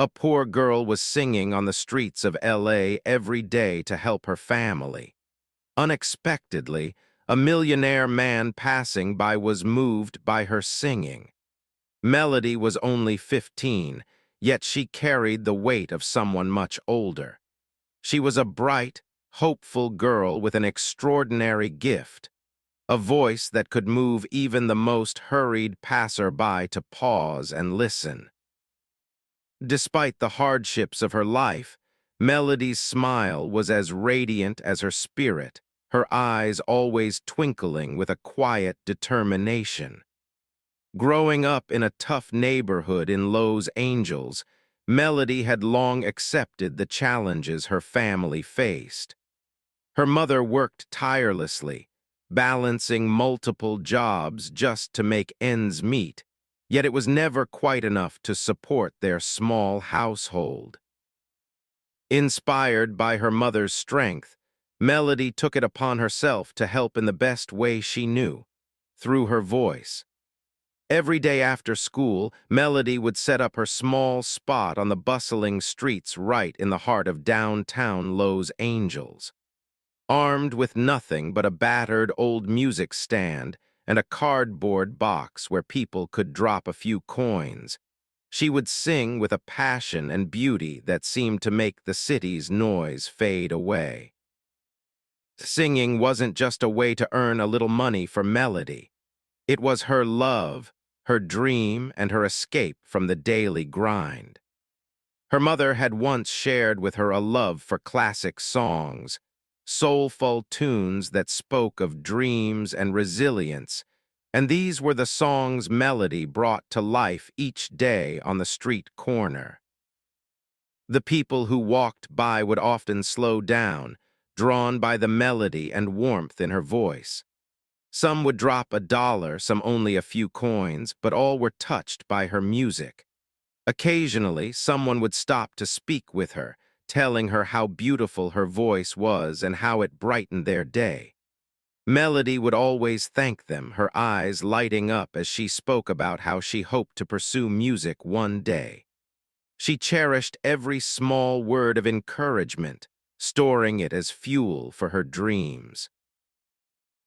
A poor girl was singing on the streets of LA every day to help her family. Unexpectedly, a millionaire man passing by was moved by her singing. Melody was only 15, yet she carried the weight of someone much older. She was a bright, hopeful girl with an extraordinary gift, a voice that could move even the most hurried passerby to pause and listen. Despite the hardships of her life, Melody's smile was as radiant as her spirit, her eyes always twinkling with a quiet determination. Growing up in a tough neighborhood in Los Angeles, Melody had long accepted the challenges her family faced. Her mother worked tirelessly, balancing multiple jobs just to make ends meet, yet it was never quite enough to support their small household. Inspired by her mother's strength, Melody took it upon herself to help in the best way she knew, through her voice. Every day after school, Melody would set up her small spot on the bustling streets right in the heart of downtown Los Angeles. Armed with nothing but a battered old music stand and a cardboard box where people could drop a few coins, she would sing with a passion and beauty that seemed to make the city's noise fade away. Singing wasn't just a way to earn a little money for Melody. It was her love, her dream, and her escape from the daily grind. Her mother had once shared with her a love for classic songs, soulful tunes that spoke of dreams and resilience, and these were the songs Melody brought to life each day on the street corner. The people who walked by would often slow down, drawn by the melody and warmth in her voice. Some would drop $1, some only a few coins, but all were touched by her music. Occasionally, someone would stop to speak with her, telling her how beautiful her voice was and how it brightened their day. Melody would always thank them, her eyes lighting up as she spoke about how she hoped to pursue music one day. She cherished every small word of encouragement, storing it as fuel for her dreams.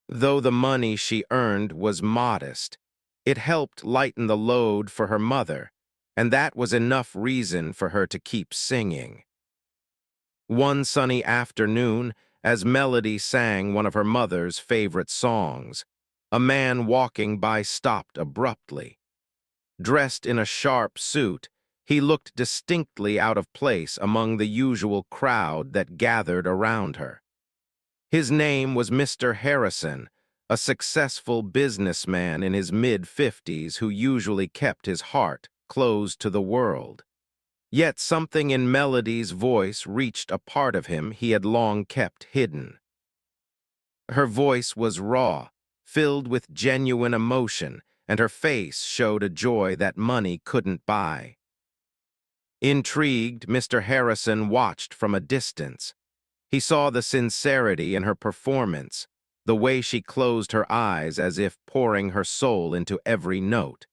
Though the money she earned was modest, it helped lighten the load for her mother, and that was enough reason for her to keep singing. One sunny afternoon, as Melody sang one of her mother's favorite songs, a man walking by stopped abruptly. Dressed in a sharp suit, he looked distinctly out of place among the usual crowd that gathered around her. His name was Mr. Harrison, a successful businessman in his mid-50s who usually kept his heart closed to the world. Yet something in Melody's voice reached a part of him he had long kept hidden. Her voice was raw, filled with genuine emotion, and her face showed a joy that money couldn't buy. Intrigued, Mr. Harrison watched from a distance. He saw the sincerity in her performance, the way she closed her eyes as if pouring her soul into every note.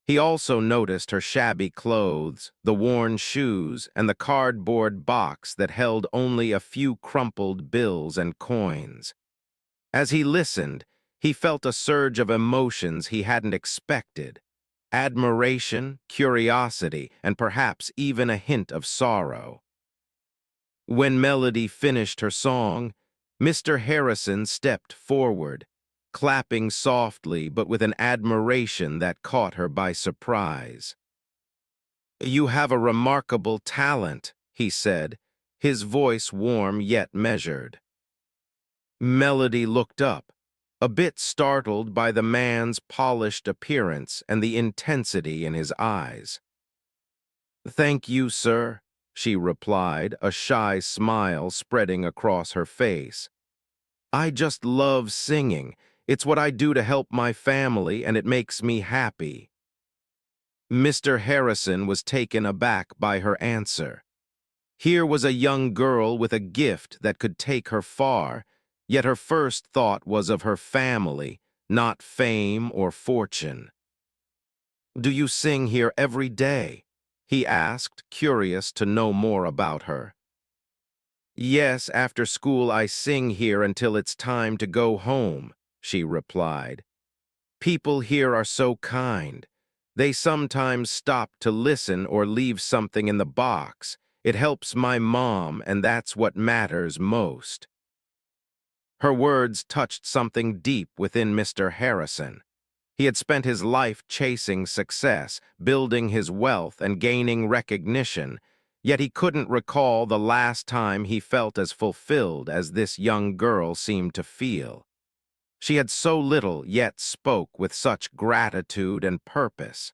He also noticed her shabby clothes, the worn shoes, and the cardboard box that held only a few crumpled bills and coins. As he listened, he felt a surge of emotions he hadn't expected: admiration, curiosity, and perhaps even a hint of sorrow. When Melody finished her song, Mr. Harrison stepped forward, clapping softly but with an admiration that caught her by surprise. "You have a remarkable talent," he said, his voice warm yet measured. Melody looked up, a bit startled by the man's polished appearance and the intensity in his eyes. "Thank you, sir," she replied, a shy smile spreading across her face. "I just love singing. It's what I do to help my family, and it makes me happy." Mr. Harrison was taken aback by her answer. Here was a young girl with a gift that could take her far, yet her first thought was of her family, not fame or fortune. "Do you sing here every day?" he asked, curious to know more about her. Yes, after school I sing here until it's time to go home, she replied. People here are so kind. They sometimes stop to listen or leave something in the box. It helps my mom, and that's what matters most. Her words touched something deep within Mr. Harrison. He had spent his life chasing success, building his wealth, and gaining recognition, yet he couldn't recall the last time he felt as fulfilled as this young girl seemed to feel. She had so little, yet spoke with such gratitude and purpose.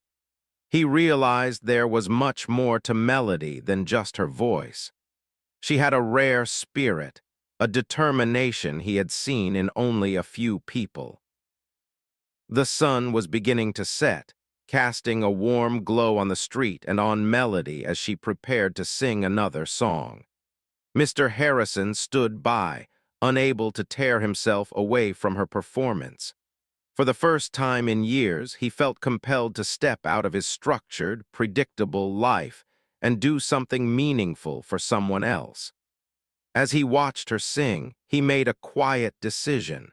He realized there was much more to Melody than just her voice. She had a rare spirit, a determination he had seen in only a few people. The sun was beginning to set, casting a warm glow on the street and on Melody as she prepared to sing another song. Mr. Harrison stood by, unable to tear himself away from her performance. For the first time in years, he felt compelled to step out of his structured, predictable life and do something meaningful for someone else. As he watched her sing, he made a quiet decision.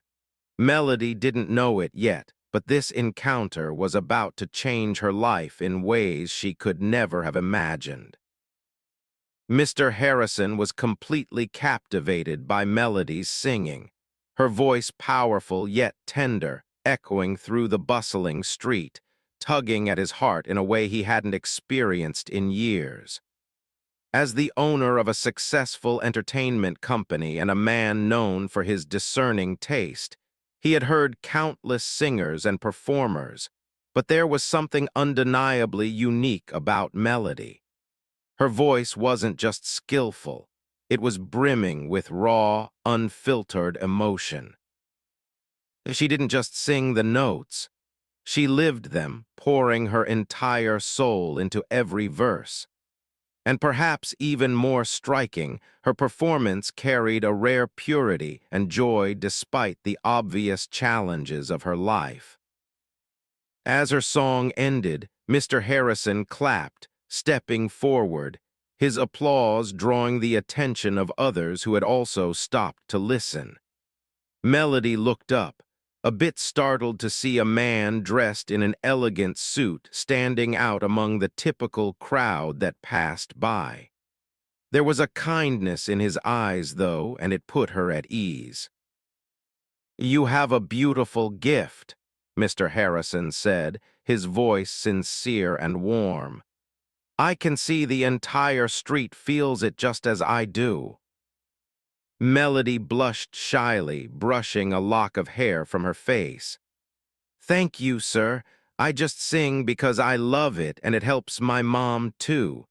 Melody didn't know it yet, but this encounter was about to change her life in ways she could never have imagined. Mr. Harrison was completely captivated by Melody's singing, her voice powerful yet tender, echoing through the bustling street, tugging at his heart in a way he hadn't experienced in years. As the owner of a successful entertainment company and a man known for his discerning taste, he had heard countless singers and performers, but there was something undeniably unique about Melody. Her voice wasn't just skillful, it was brimming with raw, unfiltered emotion. She didn't just sing the notes, she lived them, pouring her entire soul into every verse. And perhaps even more striking, her performance carried a rare purity and joy despite the obvious challenges of her life. As her song ended, Mr. Harrison clapped, stepping forward, his applause drawing the attention of others who had also stopped to listen. Melody looked up, a bit startled to see a man dressed in an elegant suit standing out among the typical crowd that passed by. There was a kindness in his eyes, though, and it put her at ease. "You have a beautiful gift," Mr. Harrison said, his voice sincere and warm. "I can see the entire street feels it just as I do." Melody blushed shyly, brushing a lock of hair from her face. "Thank you, sir. I just sing because I love it and it helps my mom, too.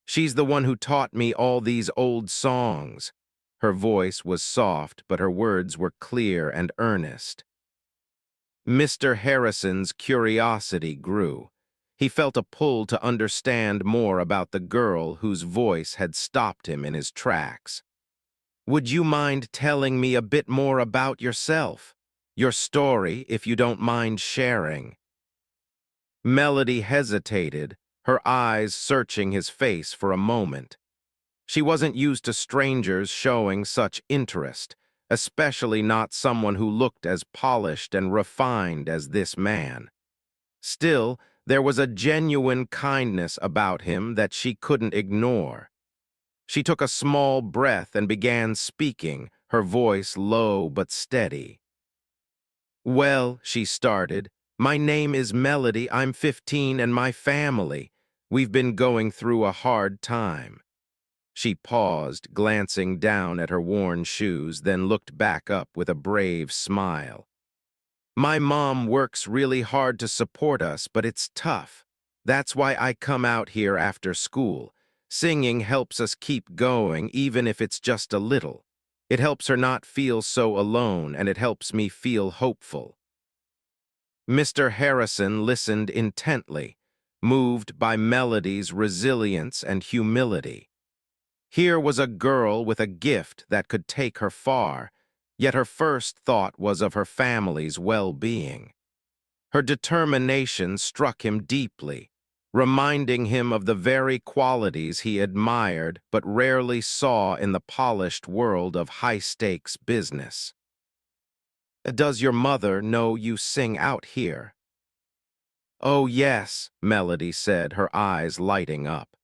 She's the one who taught me all these old songs." Her voice was soft, but her words were clear and earnest. Mr. Harrison's curiosity grew. He felt a pull to understand more about the girl whose voice had stopped him in his tracks. "Would you mind telling me a bit more about yourself? Your story, if you don't mind sharing." Melody hesitated, her eyes searching his face for a moment. She wasn't used to strangers showing such interest, especially not someone who looked as polished and refined as this man. Still, there was a genuine kindness about him that she couldn't ignore. She took a small breath and began speaking, her voice low but steady. "Well," she started, "my name is Melody, I'm 15, and my family. We've been going through a hard time." She paused, glancing down at her worn shoes, then looked back up with a brave smile. "My mom works really hard to support us, but it's tough. That's why I come out here after school. Singing helps us keep going, even if it's just a little. It helps her not feel so alone, and it helps me feel hopeful." Mr. Harrison listened intently, moved by Melody's resilience and humility. Here was a girl with a gift that could take her far, yet her first thought was of her family's well-being. Her determination struck him deeply, reminding him of the very qualities he admired but rarely saw in the polished world of high-stakes business. "Does your mother know you sing out here?" "Oh, yes," Melody said, her eyes lighting up.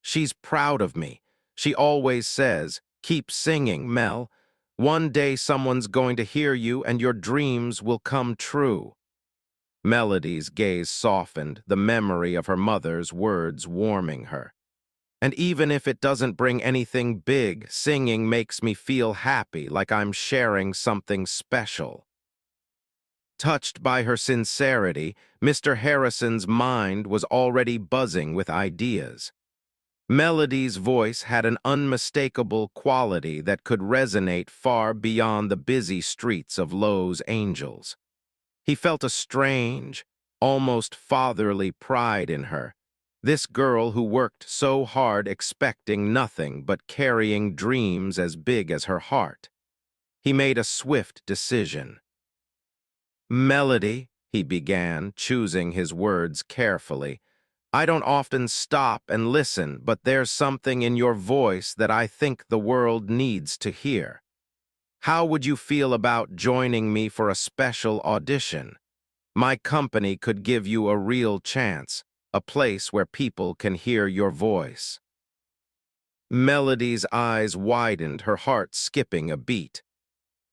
"She's proud of me. She always says, 'Keep singing, Mel. One day someone's going to hear you and your dreams will come true.'" Melody's gaze softened, the memory of her mother's words warming her. "And even if it doesn't bring anything big, singing makes me feel happy, like I'm sharing something special." Touched by her sincerity, Mr. Harrison's mind was already buzzing with ideas. Melody's voice had an unmistakable quality that could resonate far beyond the busy streets of Los Angeles. He felt a strange, almost fatherly pride in her, this girl who worked so hard expecting nothing but carrying dreams as big as her heart. He made a swift decision. "Melody," he began, choosing his words carefully, "I don't often stop and listen, but there's something in your voice that I think the world needs to hear. How would you feel about joining me for a special audition? My company could give you a real chance, a place where people can hear your voice." Melody's eyes widened, her heart skipping a beat.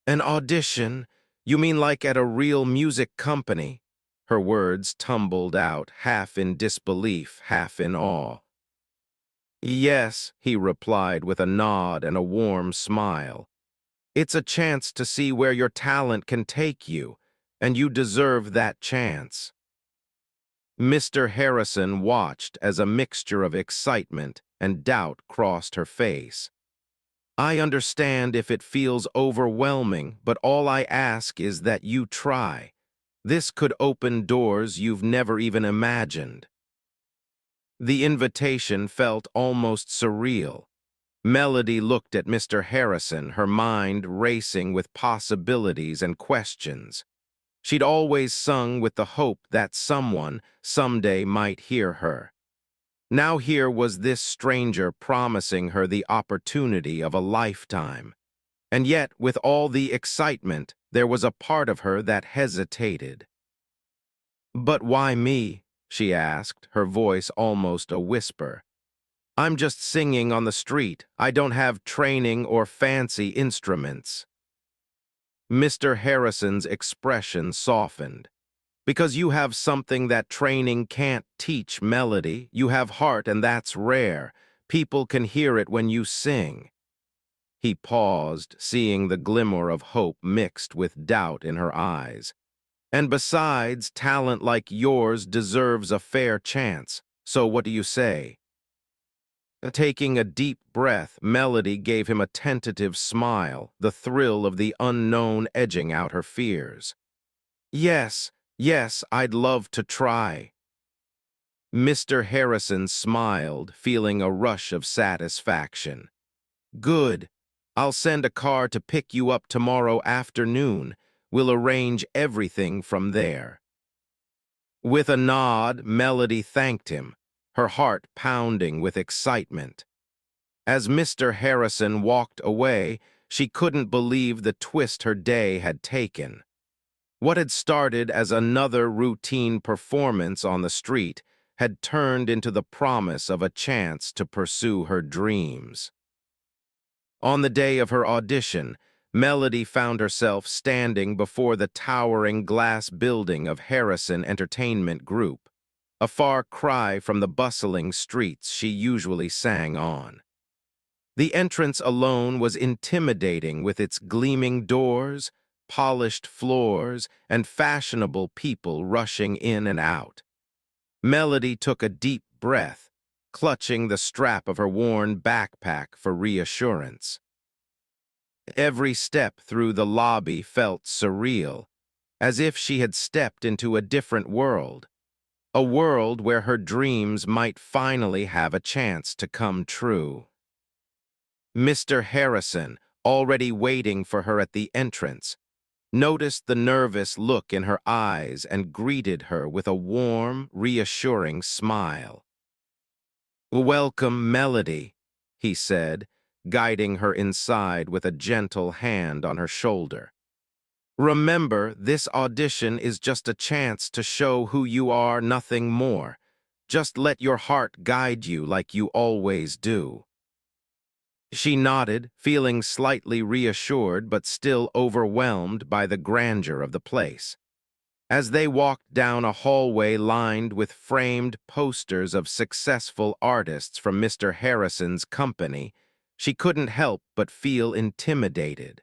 "An audition? You mean like at a real music company?" Her words tumbled out, half in disbelief, half in awe. "Yes," he replied with a nod and a warm smile. "It's a chance to see where your talent can take you, and you deserve that chance." Mr. Harrison watched as a mixture of excitement and doubt crossed her face. "I understand if it feels overwhelming, but all I ask is that you try. This could open doors you've never even imagined." The invitation felt almost surreal. Melody looked at Mr. Harrison, her mind racing with possibilities and questions. She'd always sung with the hope that someone, someday, might hear her. Now here was this stranger promising her the opportunity of a lifetime. And yet, with all the excitement, there was a part of her that hesitated. "But why me?" she asked, her voice almost a whisper. "I'm just singing on the street. I don't have training or fancy instruments." Mr. Harrison's expression softened. "Because you have something that training can't teach, Melody. You have heart, and that's rare. People can hear it when you sing." He paused, seeing the glimmer of hope mixed with doubt in her eyes. "And besides, talent like yours deserves a fair chance. So what do you say?" Taking a deep breath, Melody gave him a tentative smile, the thrill of the unknown edging out her fears. "Yes, yes, I'd love to try." Mr. Harrison smiled, feeling a rush of satisfaction. "Good. I'll send a car to pick you up tomorrow afternoon. We'll arrange everything from there." With a nod, Melody thanked him, her heart pounding with excitement. As Mr. Harrison walked away, she couldn't believe the twist her day had taken. What had started as another routine performance on the street had turned into the promise of a chance to pursue her dreams. On the day of her audition, Melody found herself standing before the towering glass building of Harrison Entertainment Group, a far cry from the bustling streets she usually sang on. The entrance alone was intimidating with its gleaming doors, polished floors, and fashionable people rushing in and out. Melody took a deep breath, clutching the strap of her worn backpack for reassurance. Every step through the lobby felt surreal, as if she had stepped into a different world, a world where her dreams might finally have a chance to come true. Mr. Harrison, already waiting for her at the entrance, noticed the nervous look in her eyes and greeted her with a warm, reassuring smile. "Welcome, Melody," he said, guiding her inside with a gentle hand on her shoulder. "Remember, this audition is just a chance to show who you are, nothing more. Just let your heart guide you like you always do." She nodded, feeling slightly reassured but still overwhelmed by the grandeur of the place. As they walked down a hallway lined with framed posters of successful artists from Mr. Harrison's company, she couldn't help but feel intimidated.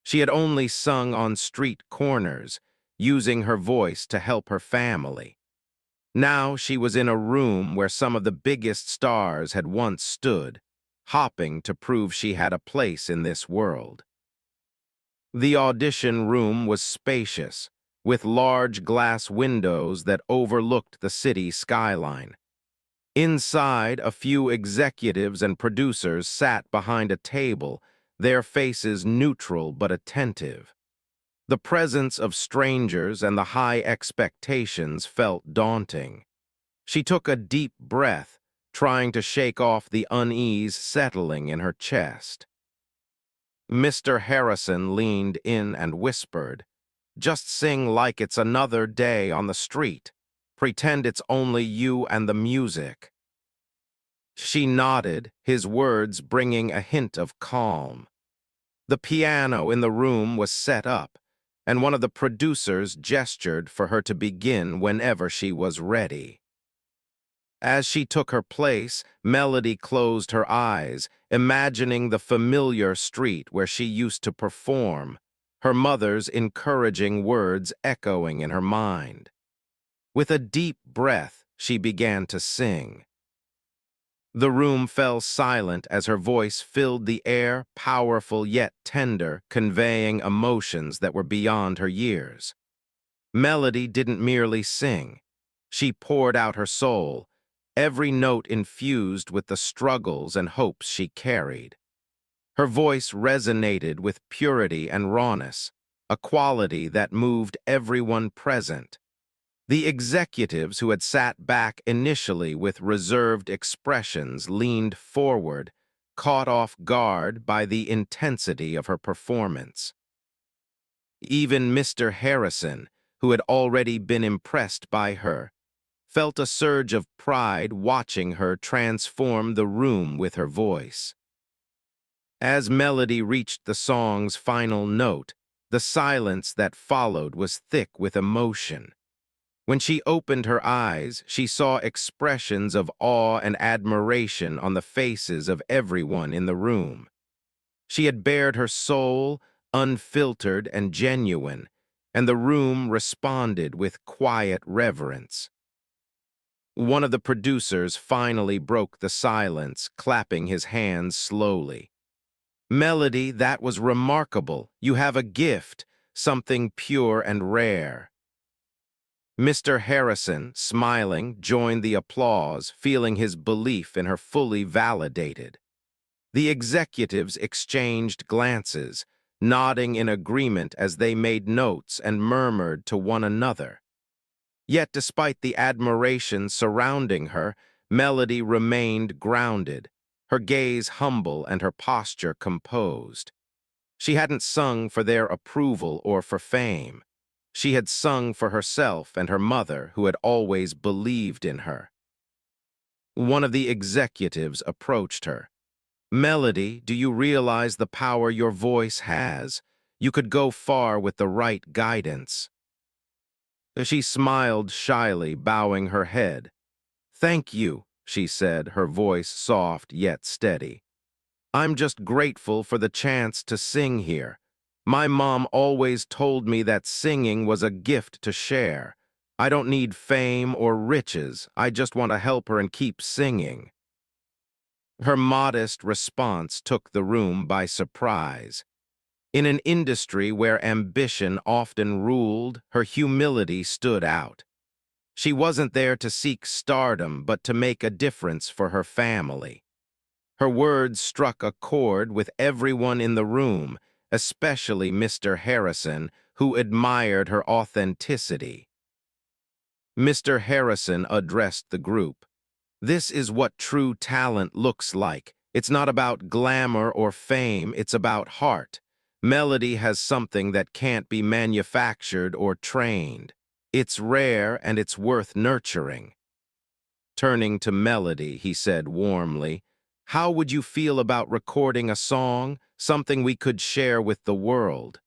She had only sung on street corners, using her voice to help her family. Now she was in a room where some of the biggest stars had once stood, hopping to prove she had a place in this world. The audition room was spacious, with large glass windows that overlooked the city skyline. Inside, a few executives and producers sat behind a table, their faces neutral but attentive. The presence of strangers and the high expectations felt daunting. She took a deep breath, trying to shake off the unease settling in her chest. Mr. Harrison leaned in and whispered, "Just sing like it's another day on the street. Pretend it's only you and the music." She nodded, his words bringing a hint of calm. The piano in the room was set up, and one of the producers gestured for her to begin whenever she was ready. As she took her place, Melody closed her eyes, imagining the familiar street where she used to perform, her mother's encouraging words echoing in her mind. With a deep breath, she began to sing. The room fell silent as her voice filled the air, powerful yet tender, conveying emotions that were beyond her years. Melody didn't merely sing. She poured out her soul, every note infused with the struggles and hopes she carried. Her voice resonated with purity and rawness, a quality that moved everyone present. The executives who had sat back initially with reserved expressions leaned forward, caught off guard by the intensity of her performance. Even Mr. Harrison, who had already been impressed by her, felt a surge of pride watching her transform the room with her voice. As Melody reached the song's final note, the silence that followed was thick with emotion. When she opened her eyes, she saw expressions of awe and admiration on the faces of everyone in the room. She had bared her soul, unfiltered and genuine, and the room responded with quiet reverence. One of the producers finally broke the silence, clapping his hands slowly. "Melody, that was remarkable. You have a gift, something pure and rare." Mr. Harrison, smiling, joined the applause, feeling his belief in her fully validated. The executives exchanged glances, nodding in agreement as they made notes and murmured to one another. Yet despite the admiration surrounding her, Melody remained grounded, her gaze humble and her posture composed. She hadn't sung for their approval or for fame. She had sung for herself and her mother, who had always believed in her. One of the executives approached her. "Melody, do you realize the power your voice has? You could go far with the right guidance." She smiled shyly, bowing her head. "Thank you," she said, her voice soft yet steady. "I'm just grateful for the chance to sing here. My mom always told me that singing was a gift to share. I don't need fame or riches. I just want to help her and keep singing." Her modest response took the room by surprise. In an industry where ambition often ruled, her humility stood out. She wasn't there to seek stardom, but to make a difference for her family. Her words struck a chord with everyone in the room, especially Mr. Harrison, who admired her authenticity. Mr. Harrison addressed the group. This is what true talent looks like. It's not about glamour or fame, it's about heart. Melody has something that can't be manufactured or trained. It's rare and it's worth nurturing. Turning to Melody, he said warmly, "How would you feel about recording a song, something we could share with the world?"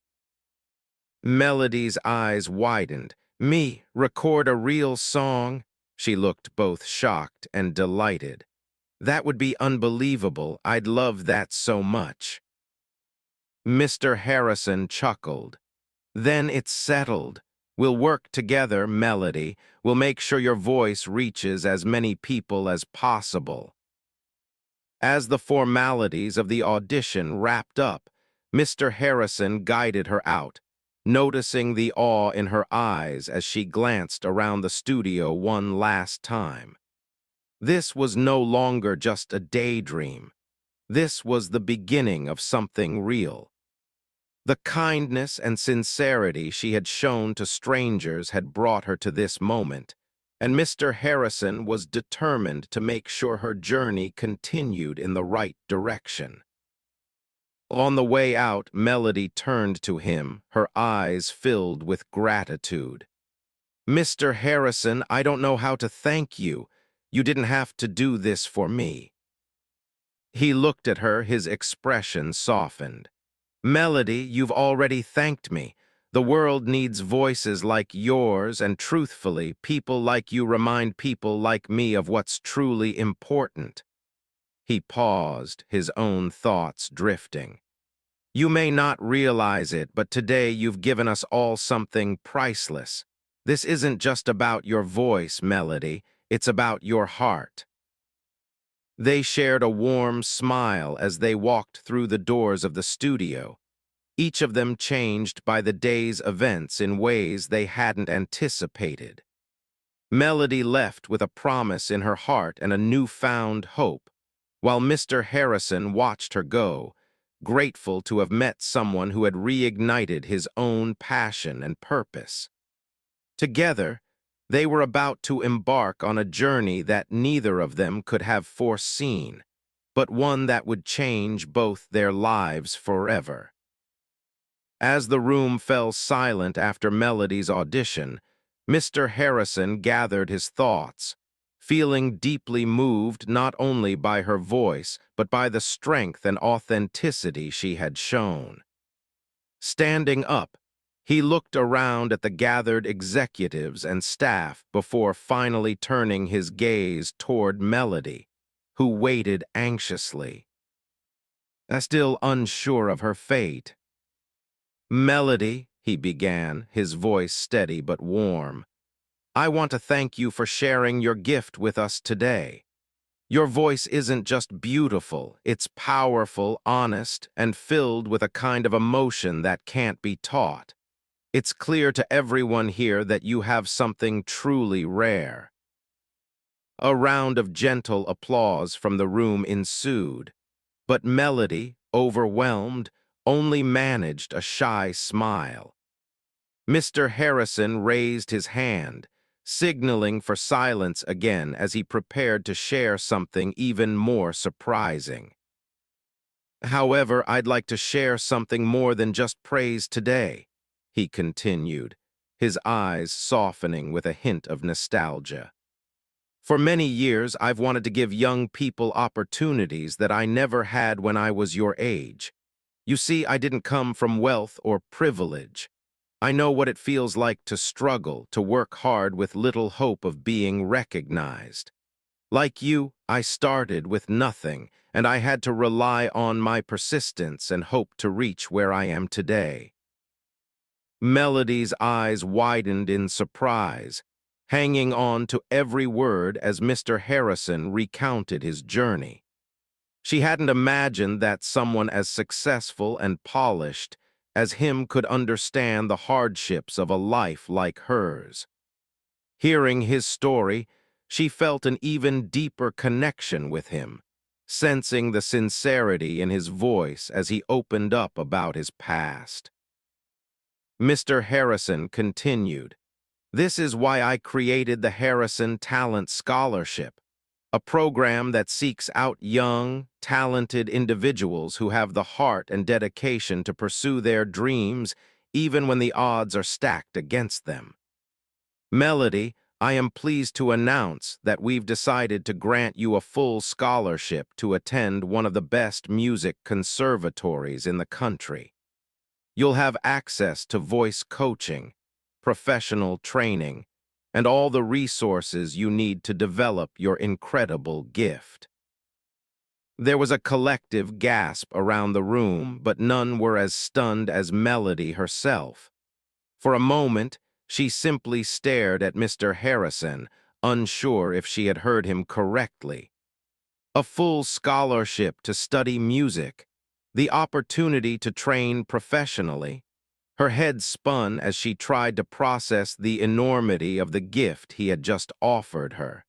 Melody's eyes widened. "Me, record a real song?" She looked both shocked and delighted. "That would be unbelievable. I'd love that so much." Mr. Harrison chuckled. "Then it's settled. We'll work together, Melody. We'll make sure your voice reaches as many people as possible." As the formalities of the audition wrapped up, Mr. Harrison guided her out, noticing the awe in her eyes as she glanced around the studio one last time. This was no longer just a daydream. This was the beginning of something real. The kindness and sincerity she had shown to strangers had brought her to this moment, and Mr. Harrison was determined to make sure her journey continued in the right direction. On the way out, Melody turned to him, her eyes filled with gratitude. "Mr. Harrison, I don't know how to thank you. You didn't have to do this for me." He looked at her, his expression softened. "Melody, you've already thanked me. The world needs voices like yours, and truthfully, people like you remind people like me of what's truly important." He paused, his own thoughts drifting. "You may not realize it, but today you've given us all something priceless. This isn't just about your voice, Melody. It's about your heart." They shared a warm smile as they walked through the doors of the studio, each of them changed by the day's events in ways they hadn't anticipated. Melody left with a promise in her heart and a newfound hope, while Mr. Harrison watched her go, grateful to have met someone who had reignited his own passion and purpose. Together, they were about to embark on a journey that neither of them could have foreseen, but one that would change both their lives forever. As the room fell silent after Melody's audition, Mr. Harrison gathered his thoughts, feeling deeply moved not only by her voice, but by the strength and authenticity she had shown. Standing up, he looked around at the gathered executives and staff before finally turning his gaze toward Melody, who waited anxiously, still unsure of her fate. "Melody," he began, his voice steady but warm, "I want to thank you for sharing your gift with us today. Your voice isn't just beautiful, it's powerful, honest, and filled with a kind of emotion that can't be taught. It's clear to everyone here that you have something truly rare." A round of gentle applause from the room ensued, but Melody, overwhelmed, only managed a shy smile. Mr. Harrison raised his hand, signaling for silence again as he prepared to share something even more surprising. "However, I'd like to share something more than just praise today," he continued, his eyes softening with a hint of nostalgia. "For many years, I've wanted to give young people opportunities that I never had when I was your age. You see, I didn't come from wealth or privilege. I know what it feels like to struggle, to work hard with little hope of being recognized. Like you, I started with nothing, and I had to rely on my persistence and hope to reach where I am today." Melody's eyes widened in surprise, hanging on to every word as Mr. Harrison recounted his journey. She hadn't imagined that someone as successful and polished as him could understand the hardships of a life like hers. Hearing his story, she felt an even deeper connection with him, sensing the sincerity in his voice as he opened up about his past. Mr. Harrison continued, "This is why I created the Harrison Talent Scholarship, a program that seeks out young, talented individuals who have the heart and dedication to pursue their dreams even when the odds are stacked against them. Melody, I am pleased to announce that we've decided to grant you a full scholarship to attend one of the best music conservatories in the country. You'll have access to voice coaching, professional training, and all the resources you need to develop your incredible gift." There was a collective gasp around the room, but none were as stunned as Melody herself. For a moment, she simply stared at Mr. Harrison, unsure if she had heard him correctly. A full scholarship to study music, the opportunity to train professionally. Her head spun as she tried to process the enormity of the gift he had just offered her.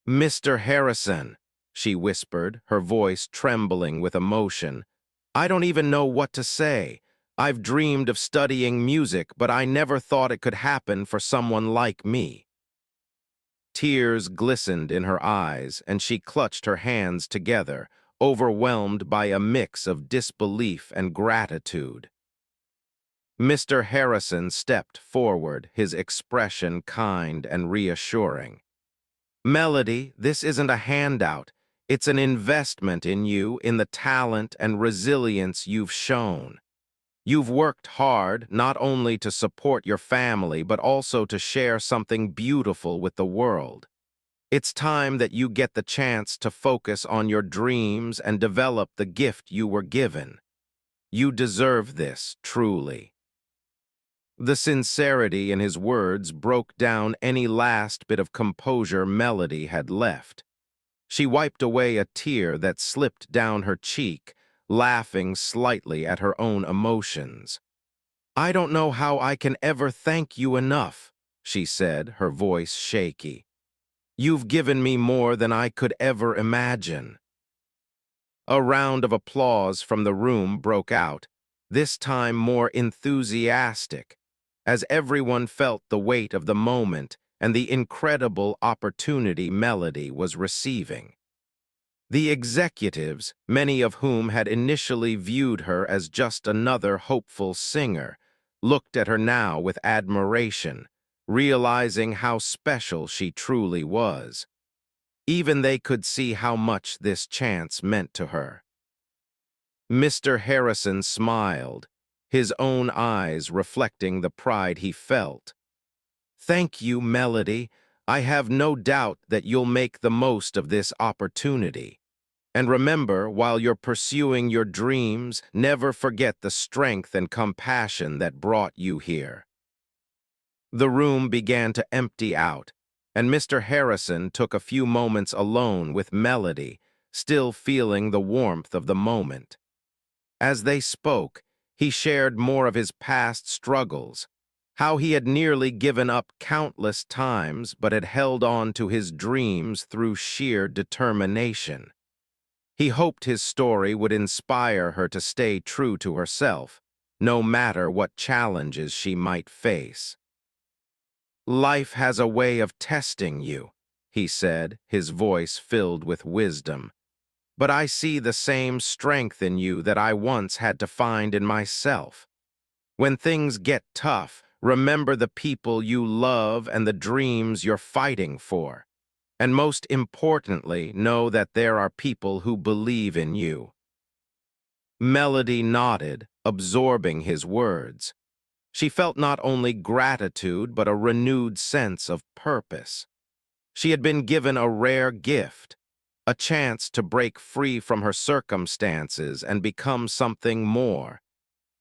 "Mr. Harrison," she whispered, her voice trembling with emotion, "I don't even know what to say. I've dreamed of studying music, but I never thought it could happen for someone like me." Tears glistened in her eyes, and she clutched her hands together, overwhelmed by a mix of disbelief and gratitude. Mr. Harrison stepped forward, his expression kind and reassuring. "Melody, this isn't a handout. It's an investment in you, in the talent and resilience you've shown. You've worked hard not only to support your family, but also to share something beautiful with the world. It's time that you get the chance to focus on your dreams and develop the gift you were given. You deserve this, truly." The sincerity in his words broke down any last bit of composure Melody had left. She wiped away a tear that slipped down her cheek, laughing slightly at her own emotions. "I don't know how I can ever thank you enough," she said, her voice shaky. "You've given me more than I could ever imagine." A round of applause from the room broke out, this time more enthusiastic, as everyone felt the weight of the moment and the incredible opportunity Melody was receiving. The executives, many of whom had initially viewed her as just another hopeful singer, looked at her now with admiration, realizing how special she truly was. Even they could see how much this chance meant to her. Mr. Harrison smiled, his own eyes reflecting the pride he felt. "Thank you, Melody. I have no doubt that you'll make the most of this opportunity. And remember, while you're pursuing your dreams, never forget the strength and compassion that brought you here." The room began to empty out, and Mr. Harrison took a few moments alone with Melody, still feeling the warmth of the moment. As they spoke, he shared more of his past struggles, how he had nearly given up countless times but had held on to his dreams through sheer determination. He hoped his story would inspire her to stay true to herself, no matter what challenges she might face. "Life has a way of testing you," he said, his voice filled with wisdom. "But I see the same strength in you that I once had to find in myself. When things get tough, remember the people you love and the dreams you're fighting for. And most importantly, know that there are people who believe in you." Melody nodded, absorbing his words. She felt not only gratitude, but a renewed sense of purpose. She had been given a rare gift, a chance to break free from her circumstances and become something more.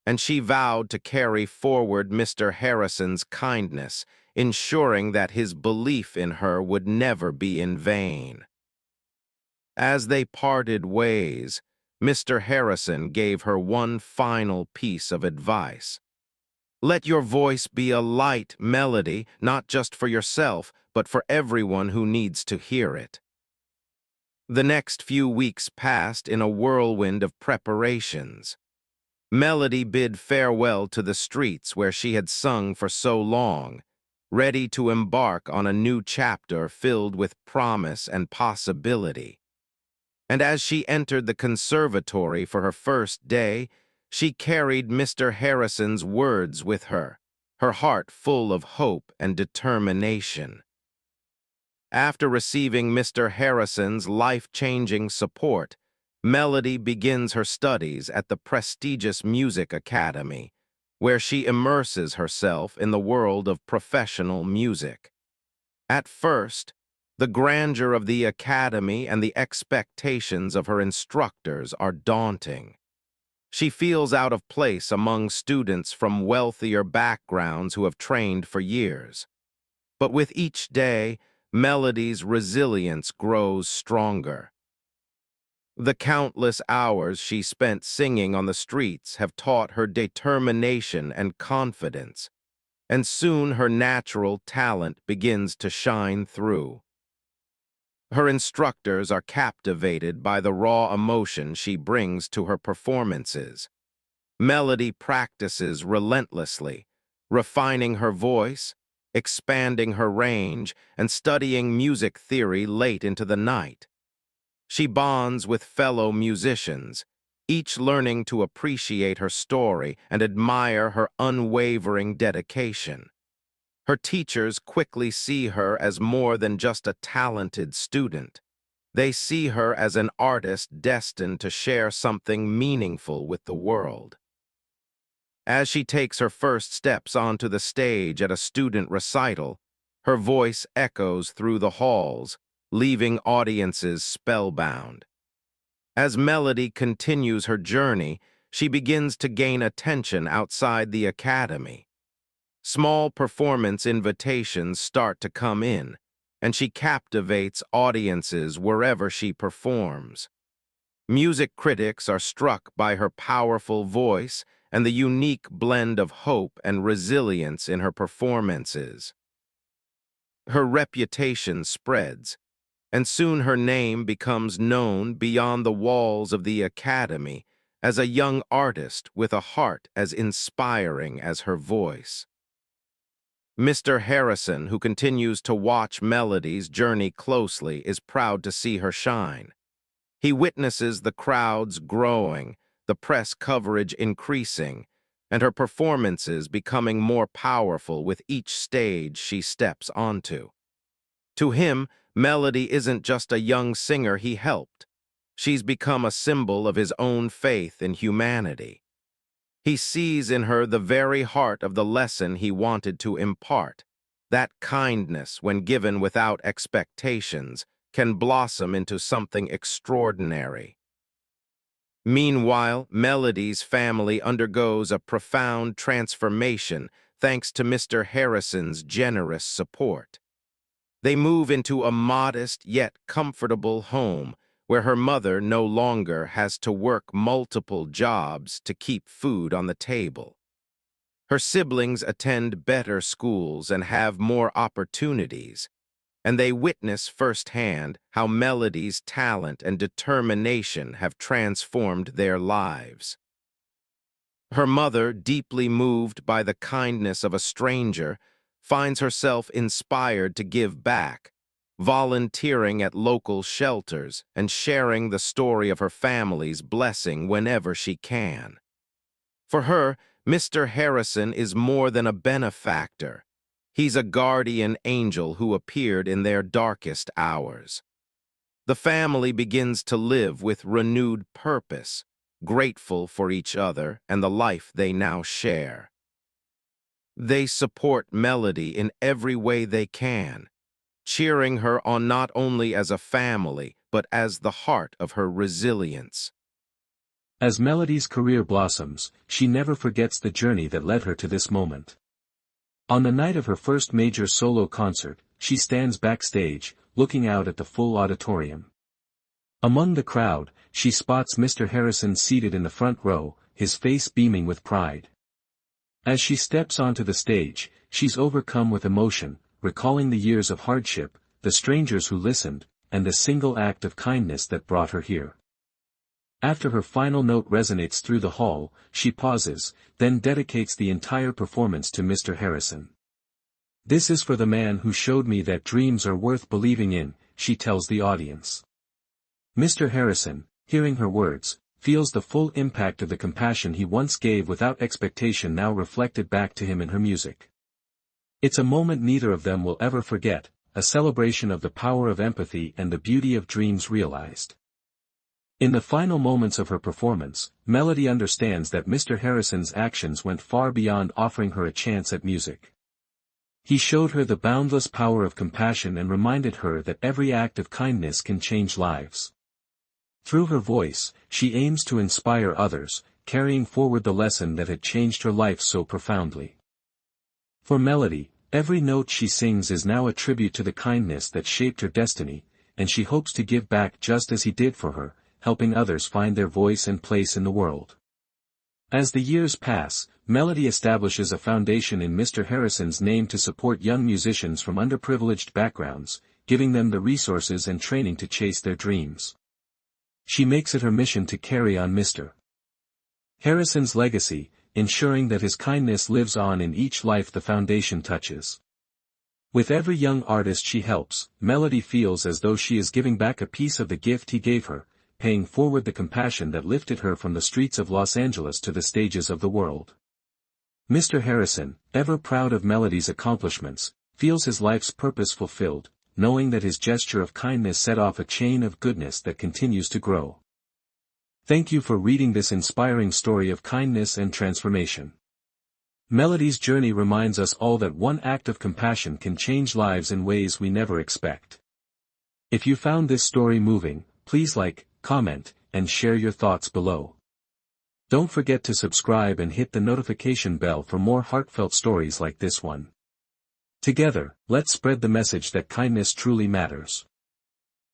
And she vowed to carry forward Mr. Harrison's kindness, ensuring that his belief in her would never be in vain. As they parted ways, Mr. Harrison gave her one final piece of advice. "Let your voice be a light melody, not just for yourself, but for everyone who needs to hear it." The next few weeks passed in a whirlwind of preparations. Melody bid farewell to the streets where she had sung for so long, ready to embark on a new chapter filled with promise and possibility. And as she entered the conservatory for her first day, she carried Mr. Harrison's words with her heart full of hope and determination. After receiving Mr. Harrison's life-changing support, Melody begins her studies at the prestigious Music Academy, where she immerses herself in the world of professional music. At first, the grandeur of the academy and the expectations of her instructors are daunting. She feels out of place among students from wealthier backgrounds who have trained for years. But with each day, Melody's resilience grows stronger. The countless hours she spent singing on the streets have taught her determination and confidence, and soon her natural talent begins to shine through. Her instructors are captivated by the raw emotion she brings to her performances. Melody practices relentlessly, refining her voice, expanding her range, and studying music theory late into the night. She bonds with fellow musicians, each learning to appreciate her story and admire her unwavering dedication. Her teachers quickly see her as more than just a talented student. They see her as an artist destined to share something meaningful with the world. As she takes her first steps onto the stage at a student recital, her voice echoes through the halls, leaving audiences spellbound. As Melody continues her journey, she begins to gain attention outside the academy. Small performance invitations start to come in, and she captivates audiences wherever she performs. Music critics are struck by her powerful voice and the unique blend of hope and resilience in her performances. Her reputation spreads, and soon her name becomes known beyond the walls of the academy as a young artist with a heart as inspiring as her voice. Mr. Harrison, who continues to watch Melody's journey closely, is proud to see her shine. He witnesses the crowds growing, the press coverage increasing, and her performances becoming more powerful with each stage she steps onto. To him, Melody isn't just a young singer he helped. She's become a symbol of his own faith in humanity. He sees in her the very heart of the lesson he wanted to impart. That kindness, when given without expectations, can blossom into something extraordinary. Meanwhile, Melody's family undergoes a profound transformation thanks to Mr. Harrison's generous support. They move into a modest yet comfortable home where her mother no longer has to work multiple jobs to keep food on the table. Her siblings attend better schools and have more opportunities, and they witness firsthand how Melody's talent and determination have transformed their lives. Her mother, deeply moved by the kindness of a stranger, finds herself inspired to give back, volunteering at local shelters and sharing the story of her family's blessing whenever she can. For her, Mr. Harrison is more than a benefactor. He's a guardian angel who appeared in their darkest hours. The family begins to live with renewed purpose, grateful for each other and the life they now share. They support Melody in every way they can, cheering her on not only as a family, but as the heart of her resilience. As Melody's career blossoms, she never forgets the journey that led her to this moment. On the night of her first major solo concert, she stands backstage, looking out at the full auditorium. Among the crowd, she spots Mr. Harrison seated in the front row, his face beaming with pride. As she steps onto the stage, she's overcome with emotion, recalling the years of hardship, the strangers who listened, and the single act of kindness that brought her here. After her final note resonates through the hall, she pauses, then dedicates the entire performance to Mr. Harrison. "This is for the man who showed me that dreams are worth believing in," she tells the audience. Mr. Harrison, hearing her words, feels the full impact of the compassion he once gave without expectation now reflected back to him in her music. It's a moment neither of them will ever forget, a celebration of the power of empathy and the beauty of dreams realized. In the final moments of her performance, Melody understands that Mr. Harrison's actions went far beyond offering her a chance at music. He showed her the boundless power of compassion and reminded her that every act of kindness can change lives. Through her voice, she aims to inspire others, carrying forward the lesson that had changed her life so profoundly. For Melody, every note she sings is now a tribute to the kindness that shaped her destiny, and she hopes to give back just as he did for her, helping others find their voice and place in the world. As the years pass, Melody establishes a foundation in Mr. Harrison's name to support young musicians from underprivileged backgrounds, giving them the resources and training to chase their dreams. She makes it her mission to carry on Mr. Harrison's legacy, ensuring that his kindness lives on in each life the foundation touches. With every young artist she helps, Melody feels as though she is giving back a piece of the gift he gave her, paying forward the compassion that lifted her from the streets of Los Angeles to the stages of the world. Mr. Harrison, ever proud of Melody's accomplishments, feels his life's purpose fulfilled, knowing that his gesture of kindness set off a chain of goodness that continues to grow. Thank you for reading this inspiring story of kindness and transformation. Melody's journey reminds us all that one act of compassion can change lives in ways we never expect. If you found this story moving, please like, comment, and share your thoughts below. Don't forget to subscribe and hit the notification bell for more heartfelt stories like this one. Together, let's spread the message that kindness truly matters.